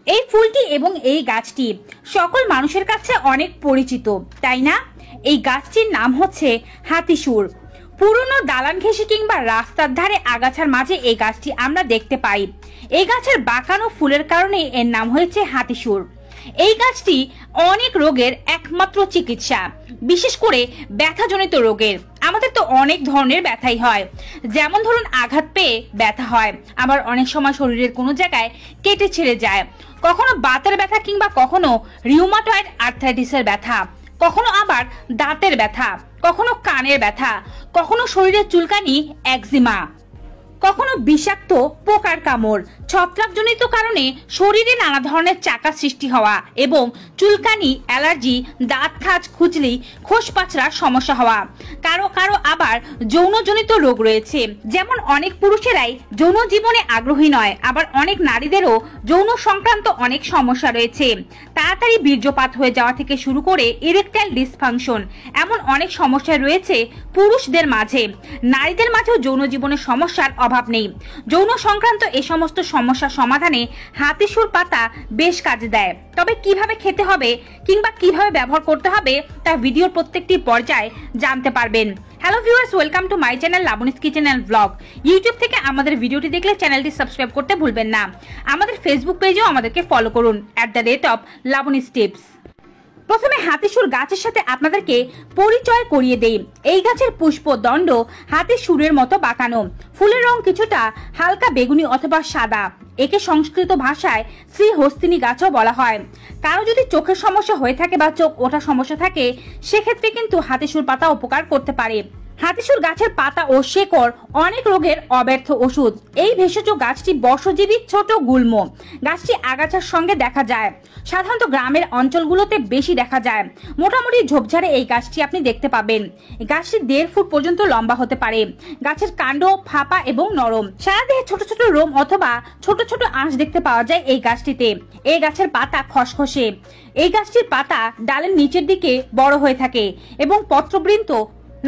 এই ফুলটি এবং এই গাছটি সকল মানুষের কাছে অনেক পরিচিত, তাই না? এই গাছটির নাম হচ্ছে হাতিসুর। পুরনো দালান ঘেঁষে কিংবা রাস্তার ধারে আগাছার মাঝে এই গাছটি আমরা দেখতে পাই। এই গাছের বাঁকানো ফুলের কারণে এর নাম হয়েছে হাতিসুর। এই গাছটি অনেক রোগের একমাত্র চিকিৎসা, বিশেষ করে ব্যথাজনিত রোগের। আমাদের তো অনেক ধরনের ব্যথাই হয়, যেমন ধরুন আঘাত পেয়ে ব্যথা হয়, আবার অনেক সময় শরীরের কোনো জায়গায় কেটে ছিঁড়ে যায়, কখনো বাতের ব্যথা কিংবা কখনো রিউমাটয়েড আর্থ্রাইটিসের ব্যথা, কখনো আবার দাঁতের ব্যথা, কখনো কানের ব্যথা, কখনো শরীরের চুলকানি, একজিমা, কখনো বিষাক্ত পোকার কামড়, ছত্রাকজনিত কারণে শরীরে নানা ধরনের চাকা সৃষ্টি হওয়া এবং চুলকানি, অ্যালার্জি, দাঁত খাজ, খুজলি, খোসপাচড়ার সমস্যা হওয়া। কারো কারো আবার যৌনজনিত রোগ রয়েছে, যেমন অনেক পুরুষেরাই যৌন জীবনে আগ্রহী নয়, আবার অনেক নারীদেরও যৌন সংক্রান্ত অনেক সমস্যা রয়েছে। তাড়াতাড়ি বীর্যপাত হয়ে যাওয়া থেকে শুরু করে ইরেকটাইল ডিসফাংশন, এমন অনেক সমস্যা রয়েছে পুরুষদের মাঝে। নারীদের মাঝেও যৌন জীবনের সমস্যার অভাব নেই। যৌন সংক্রান্ত এই সমস্ত সমস্যা সমাধানে হাতিসুর পাতা বেশ কাজে দেয়। তবে কিভাবে খেতে হবে কিংবা কিভাবে ব্যবহার করতে হবে তা ভিডিওর প্রত্যেকটি পর্যায়ে জানতে পারবেন। Hello viewers, welcome to my channel Laboni's kitchen and blog. YouTube থেকে আমাদের ভিডিওটি দেখলে চ্যানেলটি সাবস্ক্রাইব করতে ভুলবেন না। আমাদের ফেসবুক পেজেও আমাদেরকে ফলো করুন @labonis_tips। প্রথমে হাতিসুর গাছের সাথে আপনাদেরকে পরিচয় করিয়ে দেই। এই গাছের পুষ্পদণ্ড হাতিসুরের মতো বাঁকানো, ফুলের রং কিছুটা হালকা বেগুনি অথবা সাদা। একে সংস্কৃত ভাষায় শ্রীহস্তিনী গাছও বলা হয়। কারো যদি চোখের সমস্যা হয়ে থাকে বা চোখ ওঠা সমস্যা থাকে, সেক্ষেত্রে কিন্তু হাতিসুর পাতা উপকার করতে পারে। হাতিসুর গাছের পাতা ও শেকড় অনেক রোগের অব্যর্থ ওষুধ। এই ভেষজ গাছটি বর্ষজীবী ছোট গুল্ম। গাছটি আগাছার সঙ্গে দেখা যায়, সাধারণত গ্রামের অঞ্চলগুলোতে বেশি দেখা যায়। মোটামুটি ঝোপঝাড়ে এই গাছটি আপনি দেখতে পাবেন। গাছটি 1.5 ফুট পর্যন্ত লম্বা হতে পারে। গাছের কাণ্ড ফাঁপা এবং নরম। সারা দেহে ছোট ছোট রোম অথবা ছোট ছোট আঁশ দেখতে পাওয়া যায় এই গাছটিতে। এই গাছের পাতা খসখসে। এই গাছটির পাতা ডালের নিচের দিকে বড় হয়ে থাকে এবং পত্রবৃন্ত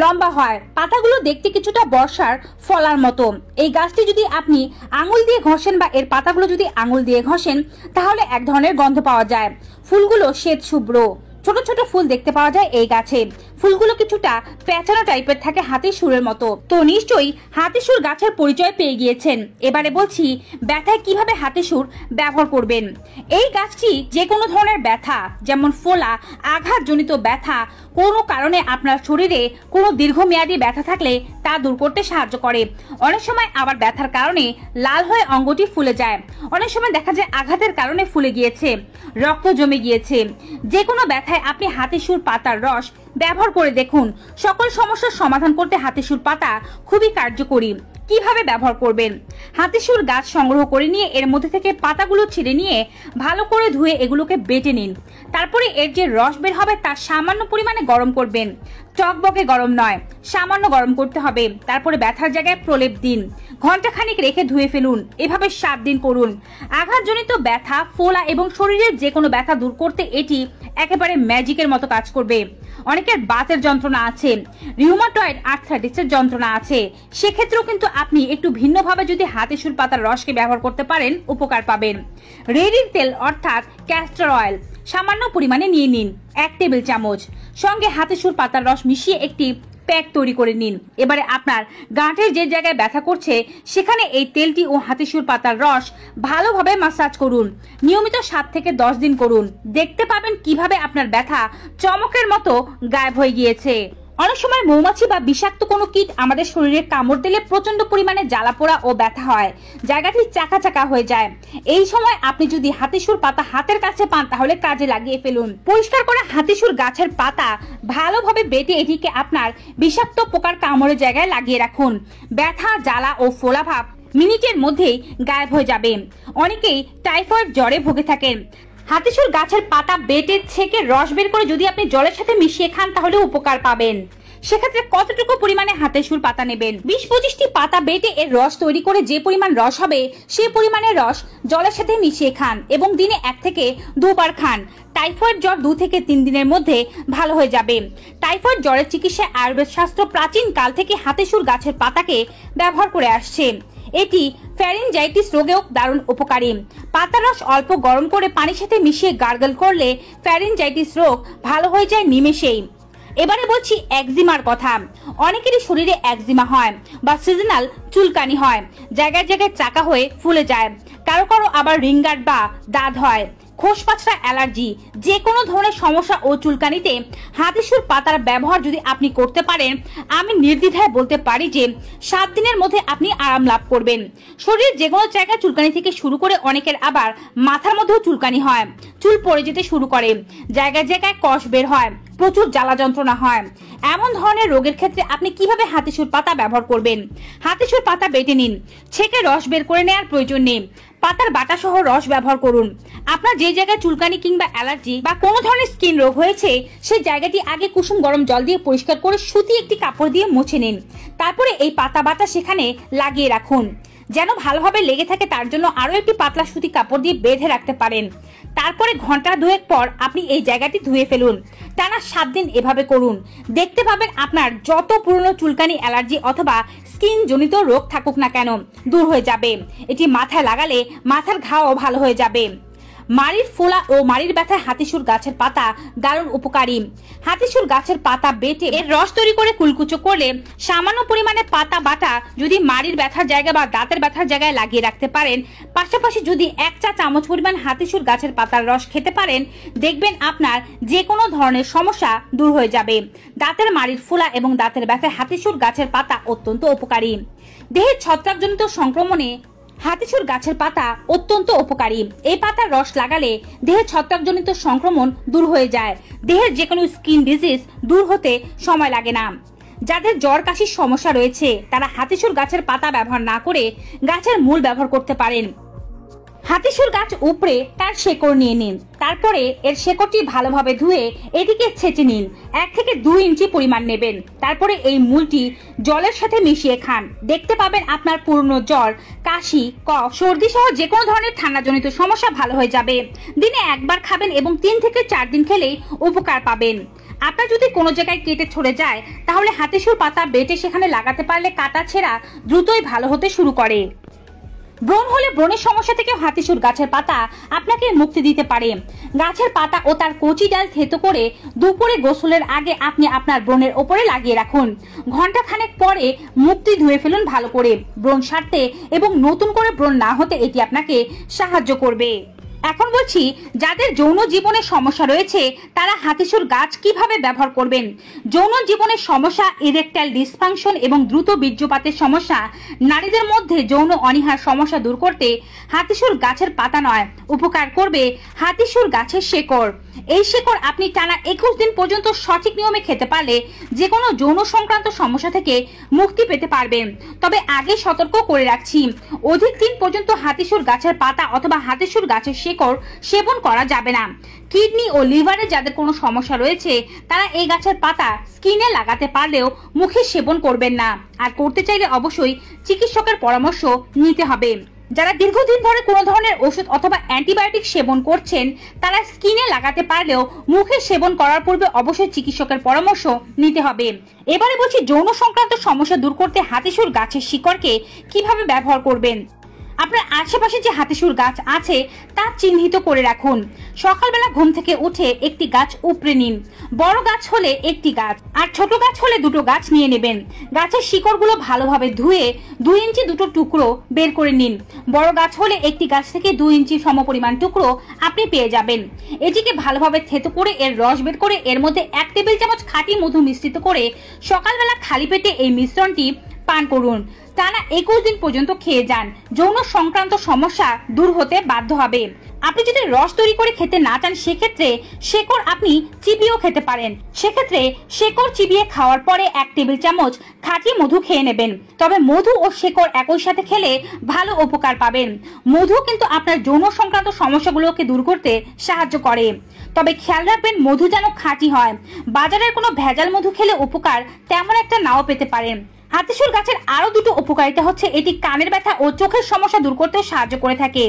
লম্বা হয়। পাতাগুলো দেখতে কিছুটা বর্ষার ফলার মতো। এই গাছটি যদি আপনি আঙুল দিয়ে ঘষেন বা এর পাতাগুলো যদি আঙুল দিয়ে ঘষেন, তাহলে এক ধরনের গন্ধ পাওয়া যায়। ফুলগুলো শ্বেত শুভ্র, ছোট ছোট ফুল দেখতে পাওয়া যায় এই গাছে। ফুলগুলো কিছুটা প্যাঁচানো টাইপের থাকে, হাতিসুরের মতো। তো নিশ্চয়ই হাতিসুর গাছের পরিচয় পেয়ে গিয়েছেন। এবারে বলছি ব্যথায় কিভাবে হাতিসুর ব্যবহার করবেন। এই গাছটি যে কোনো ধরনের ব্যথা, যেমন ফোলা, আঘাতজনিত ব্যথা, কোনো কারণে আপনার শরীরে কোনো দীর্ঘমেয়াদী ব্যথা থাকলে তা দূর করতে সাহায্য করে। অনেক সময় আবার ব্যথার কারণে লাল হয়ে অঙ্গটি ফুলে যায়। অনেক সময় দেখা যায় আঘাতের কারণে ফুলে গিয়েছে, রক্ত জমে গিয়েছে। যে কোনো ব্যথায় আপনি হাতিসুর পাতার রস ব্যবহার করে দেখুন। সকল সমস্যার সমাধান করতে হাতিসুর পাতা খুবই কার্যকরী। কিভাবে ব্যবহার করবেন? হাতিসুর গাছ সংগ্রহ করে নিয়ে এর মধ্যে থেকে পাতাগুলো ছিঁড়ে নিয়ে ভালো করে ধুয়ে এগুলোকে বেটে নিন। তারপরে এর যে রস বের হবে তার সামান্য পরিমাণে গরম করবেন। টকবকে গরম নয়, সামান্য গরম করতে হবে। তারপরে ব্যথার জায়গায় প্রলেপ দিন। ঘন্টাখানিক রেখে ধুয়ে ফেলুন। এভাবে 7 দিন করুন। আঘাতজনিত ব্যথা, ফোলা এবং শরীরের যে কোনো ব্যথা দূর করতে এটি একেবারে ম্যাজিকের মতো কাজ করবে। অনেকের বাতের যন্ত্রণা আছে, রিউমাটয়েড আর্থ্রাইটিসের যন্ত্রণা আছে, সেক্ষেত্রেও কিন্তু আপনি একটু ভিন্নভাবে যদি হাতিসুর পাতার রসকে ব্যবহার করতে পারেন, উপকার পাবেন। রেড়ির তেল অর্থাৎ ক্যাস্টর অয়েল সামান্য পরিমাণে নিয়ে নিন, 1 টেবিল চামচ। সঙ্গে হাতিসুর পাতার রস মিশিয়ে একটি প্যাক তৈরি করে নিন। এবারে আপনার গাঁটের যে জায়গায় ব্যথা করছে সেখানে এই তেলটি ও হাতিসুর পাতার রস ভালোভাবে মাসাজ করুন। নিয়মিত 7 থেকে 10 দিন করুন। দেখতে পাবেন কিভাবে আপনার ব্যথা চমকের মতো গায়েব হয়ে গিয়েছে। অনেক সময় মৌমাছি বা বিষাক্ত কোনো কীট আমাদের শরীরে কামড় দিলে প্রচন্ড পরিমাণে জ্বালা পোড়া ও ব্যথা হয়, জায়গাটি চাকা চাকা হয়ে যায়। এই সময় আপনি যদি হাতিসুর পাতা হাতের কাছে পান তাহলে কাজে লাগিয়ে ফেলুন। পরিষ্কার করা হাতিসুর গাছের পাতা ভালোভাবে বেটে এটিকে আপনার বিষাক্ত পোকার কামড়ের জায়গায় লাগিয়ে রাখুন। ব্যথা, জ্বালা ও ফোলা ভাব মিনিটের মধ্যেই গায়েব হয়ে যাবে। অনেকেই টাইফয়েড জ্বরে ভুগে থাকেন। হাতিসুর গাছের পাতা বেটে ছেঁকে রস বের করে যদি আপনি জলের সাথে মিশিয়ে খান তাহলে উপকার পাবেন। সেক্ষেত্রে কতটুকু পরিমাণে হাতিসুর পাতা নেবেন? 20-25টি পাতা বেটে এর রস তৈরি করে যে পরিমাণ রস হবে সেই পরিমাণের রস জলের সাথে মিশিয়ে খান এবং দিনে 1 থেকে 2 বার খান। টাইফয়েড জ্বর 2 থেকে 3 দিনের মধ্যে ভালো হয়ে যাবে। টাইফয়েড জ্বরের চিকিৎসায় আয়ুর্বেদ শাস্ত্র প্রাচীন কাল থেকে হাতিসুর গাছের পাতাকে ব্যবহার করে আসছে। এটি ফ্যারিনজাইটিস রোগেও দারুণ উপকারী। পাতার রস অল্প গরম করে পানির সাথে মিশিয়ে গার্গল করলে ফ্যারিনজাইটিস রোগ ভালো হয়ে যায় নিমেষেই। এবারে বলছি একজিমার কথা। অনেকেরই শরীরে একজিমা হয় বা সিজনাল চুলকানি হয়, জায়গায় জায়গায় চাকা হয়ে ফুলে যায়, কারো কারো আবার রিঙ্গার বা দাঁত হয়, খোসপাঁচড়া অ্যালার্জি, যে কোনো ধরনের সমস্যা ও চুলকানিতে হাতিসুর পাতার ব্যবহার যদি আপনি করতে পারেন, আমি নির্দ্বিধায় বলতে পারি যে 7 দিনের মধ্যে আপনি আরাম লাভ করবেন। শরীরের যে কোনো জায়গায় চুলকানি থেকে শুরু করে অনেকের আবার মাথার মধ্যেও চুলকানি হয়, চুল পড়ে যেতে শুরু করে, জায়গায় জায়গায় কষ বের হয়, প্রচুর জ্বালা যন্ত্রণা হয়। এমন ধরনের রোগের ক্ষেত্রে আপনি কিভাবে হাতিসুর পাতা ব্যবহার করবেন? হাতিসুর পাতা বেটে নিন, ছেঁকে রস বের করে নেওয়ার প্রয়োজন নেই, পাতার বাটা সহ রস ব্যবহার করুন। আপনার যে জায়গায় চুলকানি কিংবা অ্যালার্জি বা কোনো ধরনের স্কিন রোগ হয়েছে সেই জায়গাটি আগে কুসুম গরম জল দিয়ে পরিষ্কার করে সুতি একটি কাপড় দিয়ে মুছে নিন। তারপরে এই পাতা বাটা সেখানে লাগিয়ে রাখুন, যেন ভালোভাবে লেগে থাকে। তার জন্য আরো একটি পাতলা সুতি কাপড় দিয়ে বেঁধে রাখতে পারেন। তারপরে ঘন্টা 2 পর আপনি এই জায়গাটি ধুয়ে ফেলুন। টানা 7 দিন এভাবে করুন, দেখতে পাবেন আপনার যত পুরনো চুলকানি, অ্যালার্জি অথবা স্কিন জনিত রোগ থাকুক না কেন দূর হয়ে যাবে। এটি মাথায় লাগালে মাথার ঘাও ভালো হয়ে যাবে। মাড়ির ফোলা ও মাড়ির ব্যথায় হাতিসুর গাছের পাতা দারুণ উপকারী। হাতিসুর গাছের পাতা বেটে এর রস তৈরি করে কুলকুচো করলে সামান্য পরিমাণে পাতা বাটা যদি মাড়ির ব্যথার জায়গা বা দাঁতের ব্যথার জায়গায় লাগিয়ে রাখতে পারেন, পাশাপাশি যদি 1 চা চামচ পরিমাণ হাতিসুর গাছের পাতার রস খেতে পারেন, দেখবেন আপনার যে কোনো ধরনের সমস্যা দূর হয়ে যাবে। দাঁতের মাড়ির ফোলা এবং দাঁতের ব্যথায় হাতিসুর গাছের পাতা অত্যন্ত উপকারী। দেহের ছত্রাকজনিত সংক্রমণে হাতিসুর গাছের পাতা অত্যন্ত উপকারী। এই পাতার রস লাগালে দেহের ছত্রাকজনিত সংক্রমণ দূর হয়ে যায়। দেহের যে কোনো স্কিন ডিজিজ দূর হতে সময় লাগে না। যাদের জ্বর কাশির সমস্যা রয়েছে তারা হাতিসুর গাছের পাতা ব্যবহার না করে গাছের মূল ব্যবহার করতে পারেন। হাতিসুর গাছ উপড়ে তার শেকড় নিয়ে নিন, তারপরে এর শেকড়টি ভালোভাবে ধুয়ে এটিকে ছেঁচে নিন। 1 থেকে 2 ইঞ্চি পরিমাণ নেবেন। তারপরে এই মূলটি জলের সাথে মিশিয়ে খান, দেখতে পাবেন আপনার পুরনো জ্বর, কাশি, কফ, সর্দি সহ যে কোনো ধরনের ঠান্ডাজনিত সমস্যা ভালো হয়ে যাবে। দিনে 1 বার খাবেন এবং 3 থেকে 4 দিন খেলেই উপকার পাবেন। আপনার যদি কোনো জায়গায় কেটে ছড়ে যায় তাহলে হাতিসুর পাতা বেটে সেখানে লাগাতে পারলে কাটা ছেঁড়া দ্রুতই ভালো হতে শুরু করে। ব্রণ হলে ব্রণের সমস্যা থেকে হাতিসুর গাছের পাতা আপনাকে মুক্তি দিতে পারে। গাছের পাতা ও তার কচি ডাল থেতো করে দুপুরে গোসলের আগে আপনি আপনার ব্রণের ওপরে লাগিয়ে রাখুন। ঘন্টা খানেক পরে মুখটি ধুয়ে ফেলুন ভালো করে, ব্রণ সারতে এবং নতুন করে ব্রণ না হতে এটি আপনাকে সাহায্য করবে। এখন বলছি যাদের যৌন জীবনের সমস্যা রয়েছে তারা হাতিসুর গাছ কিভাবে ব্যবহার করবেন। যৌন জীবনের সমস্যা, ইরেকটাইল ডিসফাংশন এবং দ্রুত বীর্যপাতের সমস্যা, নারীদের মধ্যে যৌন অনীহার সমস্যা দূর করতে হাতিসুর গাছের পাতা নয়, উপকার করবে হাতিসুর গাছের শেকড়। এই শেকড় আপনি টানা 21 দিন পর্যন্ত সঠিক নিয়মে খেতে পারলে যে কোনো যৌন সংক্রান্ত সমস্যা থেকে মুক্তি পেতে পারবেন। তবে আগে সতর্ক করে রাখছি, অধিক দিন পর্যন্ত হাতিসুর গাছের পাতা অথবা হাতিসুর গাছের শেকড় সেবন করা যাবে না। কিডনি ও লিভারে যাদের কোনো সমস্যা রয়েছে তারা এই গাছের পাতা স্কিনে লাগাতে পারলেও মুখে সেবন করবেন না, আর করতে চাইলে অবশ্যই চিকিৎসকের পরামর্শ নিতে হবে। যারা দীর্ঘদিন ধরে কোনো ধরনের ওষুধ অথবা অ্যান্টিবায়োটিক সেবন করছেন তারা স্কিনে লাগাতে পারলেও মুখে সেবন করার পূর্বে অবশ্যই চিকিৎসকের পরামর্শ নিতে হবে। এবারে বলছি যৌন সংক্রান্ত সমস্যা দূর করতে হাতিসুর গাছের শিকড়কে কিভাবে ব্যবহার করবেন। আপনার আশেপাশে যে হাতিসুর গাছ আছে তা চিহ্নিত করে রাখুন। সকালবেলা ঘুম থেকে উঠে একটি গাছ উপড়ে নিন। বড় গাছ হলে একটি গাছ আর ছোট গাছ হলে 2টো গাছ নিয়ে নেবেন। গাছের শিকড়গুলো ভালোভাবে ধুয়ে 2 ইঞ্চি 2টো টুকরো বের করে নিন। বড় গাছ হলে একটি গাছ থেকে 2 ইঞ্চি সমপরিমাণ টুকরো আপনি পেয়ে যাবেন। এটিকে ভালোভাবে থেতো করে এর রস বের করে এর মধ্যে 1 টেবিল চামচ খাঁটি মধু মিশ্রিত করে সকালবেলা খালি পেটে এই মিশ্রণটি পান করুন। টানা 21 দিন পর্যন্ত খেয়ে যান, যৌন সংক্রান্ত সমস্যা দূর হতে বাধ্য হবে। আপনি যদি রস তৈরি করে খেতে না চান সেক্ষেত্রে শেকড় আপনি চিবিয়েও খেতে পারেন। সেক্ষেত্রে শেকড় চিবিয়ে খাওয়ার পরে 1 টেবিল চামচ খাঁটি মধু খেয়ে নেবেন। তবে মধু ও শেকড় একই সাথে খেলে ভালো উপকার পাবেন। মধু কিন্তু আপনার যৌন সংক্রান্ত সমস্যাগুলোকে দূর করতে সাহায্য করে। তবে খেয়াল রাখবেন মধু যেন খাঁটি হয়। বাজারের কোনো ভেজাল মধু খেলে উপকার তেমন একটা নাও পেতে পারেন। হাতিসুর গাছের আরো দুটো উপকারিতা হচ্ছে এটি কানের ব্যথা ও চোখের সমস্যা দূর করতেও সাহায্য করে থাকে।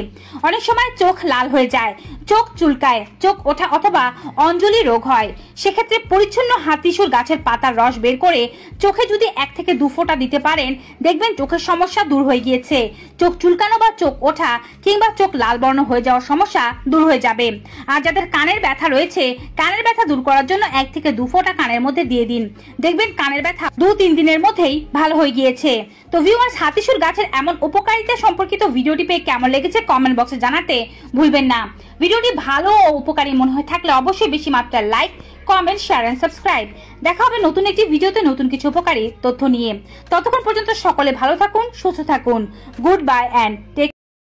অনেক সময় চোখ লাল হয়ে যায়, চোখ চুলকায়, চোখ ওঠা অথবা অঞ্জলি রোগ হয়, সেক্ষেত্রে পরিচ্ছন্ন হাতিসুর গাছের পাতার রস বের করে চোখে যদি 1 থেকে 2 ফোঁটা দিতে পারেন, দেখবেন চোখের সমস্যা দূর হয়ে গিয়েছে। চোখ চুলকানো বা চোখ ওঠা কিংবা চোখ লাল বর্ণ হয়ে যাওয়ার সমস্যা দূর হয়ে যাবে। আর যাদের কানের ব্যথা রয়েছে, কানের ব্যথা দূর করার জন্য 1 থেকে 2 ফোঁটা কানের মধ্যে দিয়ে দিন, দেখবেন কানের ব্যথা 2-3 দিনের মধ্যেই ভালো হয়ে গিয়েছে। তো ভিউয়ার্স, হাতিসুর গাছের এমন উপকারিতা সম্পর্কিত ভিডিওটি পেয়ে কেমন লেগেছে কমেন্ট বক্সে জানাতে ভুলবেন না। ভিডিওটি ভালো ও উপকারী মনে হয় থাকলে অবশ্যই বেশি মাত্রায় like, comment, share and subscribe. দেখা হবে নতুন একটি ভিডিওতে নতুন কিছু উপকারী তথ্য নিয়ে। ততক্ষণ পর্যন্ত সকলে ভালো থাকুন, সুস্থ থাকুন। Good bye and take